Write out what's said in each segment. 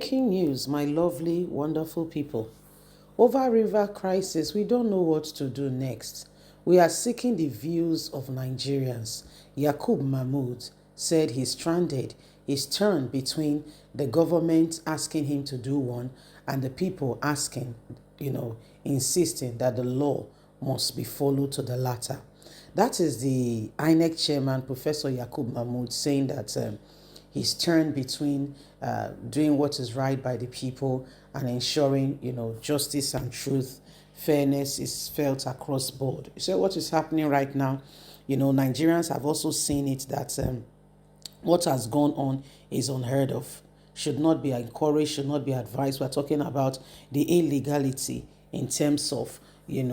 Breaking news, my lovely, wonderful people. Over river crisis, we don't know what to do next. We are seeking the views of Nigerians. Yakubo Mahmood said he's stranded. He's torn between the government asking him to do one and the people asking, insisting that the law must be followed to the latter. That is the INEC chairman, Professor Yakubo Mahmood, saying that he's turned between doing what is right by the people and ensuring, justice and truth, fairness is felt across board. So what is happening right now, Nigerians have also seen it that what has gone on is unheard of, should not be encouraged, should not be advised. We're talking about the illegality in terms of, in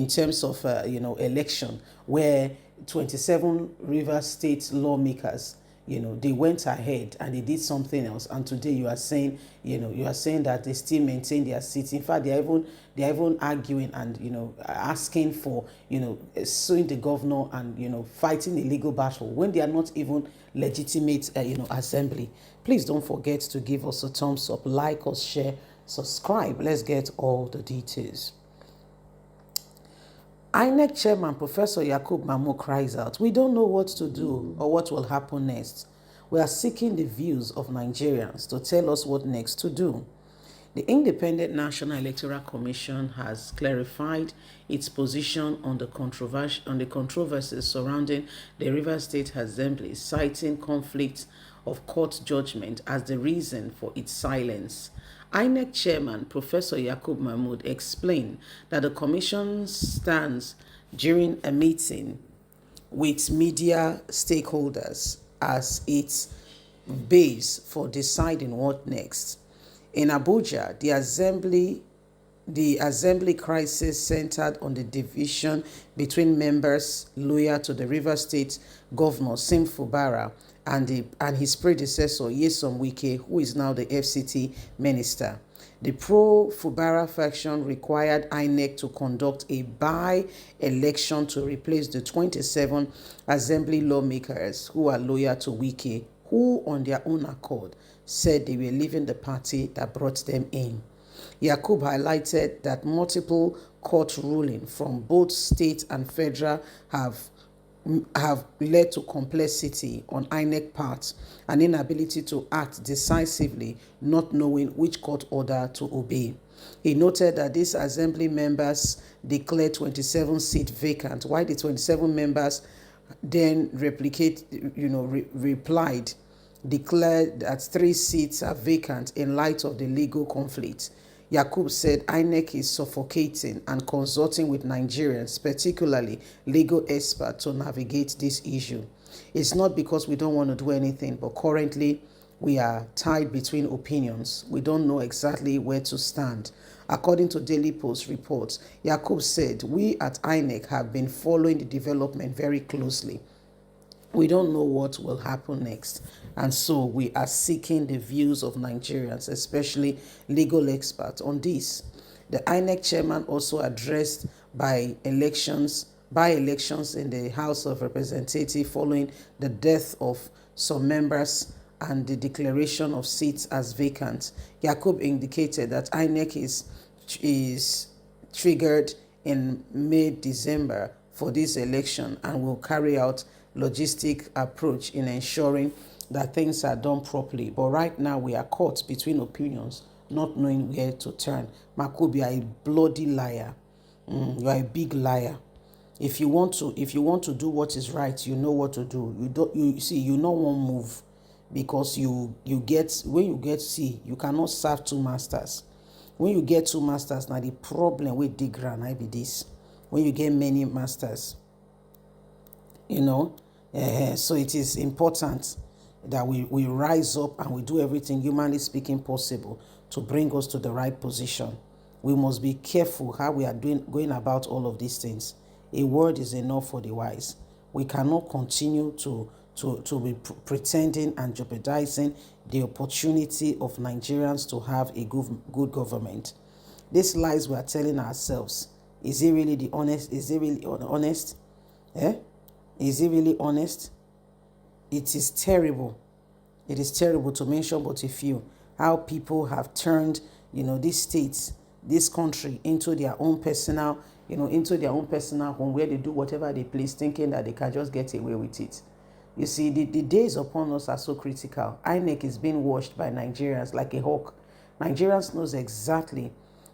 terms of, election, where 27 River State lawmakers, they went ahead and they did something else. And today you are saying, that they still maintain their seats. In fact, they're even arguing and, asking for, suing the governor and, fighting a legal battle when they are not even legitimate, assembly. Please don't forget to give us a thumbs up, like us, share, subscribe. Let's get all the details. INEC chairman Professor Yakubo Mahmood cries out, "We don't know what to do or what will happen next. We are seeking the views of Nigerians to tell us what next to do." The Independent National Electoral Commission has clarified its position on the controversies surrounding the Rivers State Assembly, citing conflict of court judgment as the reason for its silence. INEC chairman Professor Yakubo Mahmood explained that the commission stands during a meeting with media stakeholders as its base for deciding what next. In Abuja, the assembly crisis centered on the division between members loyal to the River State Governor Sim Fubara and his predecessor Nyesom Wike, who is now the FCT minister. The pro-Fubara faction required INEC to conduct a by-election to replace the 27 assembly lawmakers who are loyal to Wike, who on their own accord said they were leaving the party that brought them in. Yakub highlighted that multiple court rulings from both state and federal have led to complexity on INEC part and inability to act decisively, not knowing which court order to obey. He noted that these assembly members declared 27 seats vacant, while the 27 members then replied, declared that 3 seats are vacant in light of the legal conflict. Yakub said INEC is suffocating and consulting with Nigerians, particularly legal experts, to navigate this issue. It's not because we don't want to do anything, but currently we are tied between opinions. We don't know exactly where to stand. According to Daily Post reports, Yakub said, "We at INEC have been following the development very closely. We don't know what will happen next, and so we are seeking the views of Nigerians, especially legal experts, on this." The INEC chairman also addressed by-elections in the House of Representatives following the death of some members and the declaration of seats as vacant. Yakub indicated that INEC is triggered in mid-December for this election and will carry out logistic approach in ensuring that things are done properly. But right now we are caught between opinions, not knowing where to turn. Mahmood, you are a bloody liar. You are a big liar. If you want to do what is right, you know what to do. You not one move, because when you get, you cannot serve two masters. When you get two masters, now the problem with the ground I be this. When you get many masters, so it is important that we rise up and we do everything humanly speaking possible to bring us to the right position. We must be careful how we are going about all of these things. A word is enough for the wise. We cannot continue to be pretending and jeopardizing the opportunity of Nigerians to have a good government. These lies we are telling ourselves, is it really honest? Is it really honest? Is it really honest? It is terrible. It is terrible to mention but a few. How people have turned, these states, this country into their own personal, into their own personal home where they do whatever they please, thinking that they can just get away with it. You see, the days upon us are so critical. INEC is being watched by Nigerians like a hawk. Nigerians knows exactly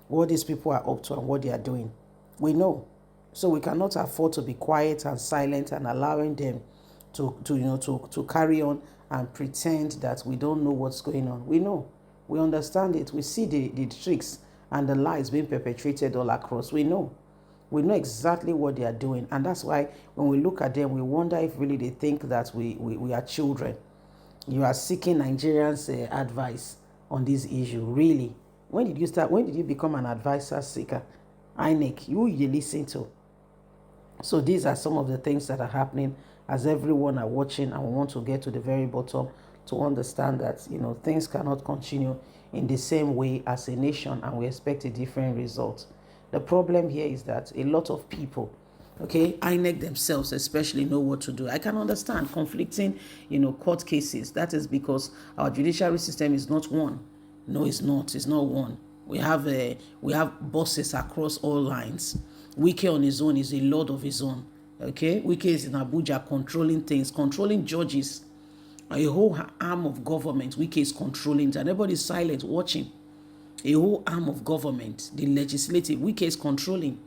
what these people are up to and what they are doing. We know. So we cannot afford to be quiet and silent and allowing them to carry on and pretend that we don't know what's going on. We know. We understand it. We see the tricks and the lies being perpetrated all across. We know. We know exactly what they are doing. And that's why when we look at them, we wonder if really they think that we are children. You are seeking Nigerians' advice on this issue. Really? When did you start? When did you become an advisor seeker? INEC, who you listen to? So these are some of the things that are happening as everyone are watching, and we want to get to the very bottom to understand that things cannot continue in the same way as a nation, and we expect a different result. The problem here is that a lot of people, INEC themselves especially, know what to do. I can understand conflicting, court cases. That is because our judiciary system is not one. No, it's not. It's not one. We have bosses across all lines. Wike on his own is a lord of his own. Okay, Wike is in Abuja controlling things, controlling judges, a whole arm of government. Wike is controlling, and everybody is silent watching. A whole arm of government, the legislative, Wike is controlling,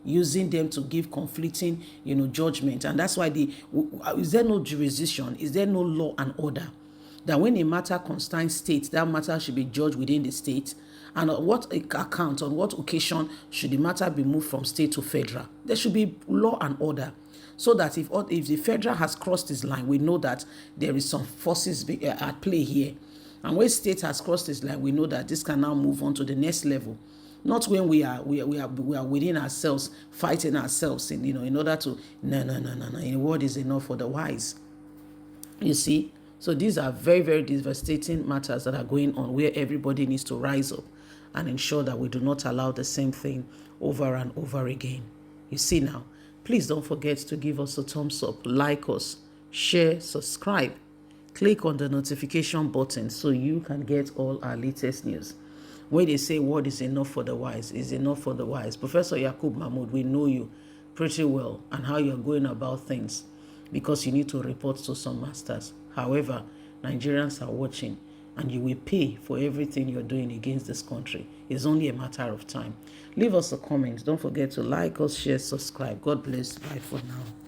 using them to give conflicting, judgment. And that's why is there no jurisdiction? Is there no law and order? That when a matter concerns state, that matter should be judged within the state. And on what account, on what occasion should the matter be moved from state to federal? There should be law and order. So that if the federal has crossed this line, we know that there is some forces at play here. And when state has crossed this line, we know that this can now move on to the next level. Not when we are within ourselves, fighting ourselves in order to no. A word is enough for the wise. You see? So these are very, very devastating matters that are going on, where everybody needs to rise up and ensure that we do not allow the same thing over and over again. You see now, please don't forget to give us a thumbs up, like us, share, subscribe. Click on the notification button so you can get all our latest news. When they say word is enough for the wise, is enough for the wise. Professor Yakubo Mahmood, we know you pretty well and how you're going about things, because you need to report to some masters. However, Nigerians are watching, and you will pay for everything you're doing against this country. It's only a matter of time. Leave us a comment. Don't forget to like us, share, subscribe. God bless. Bye for now.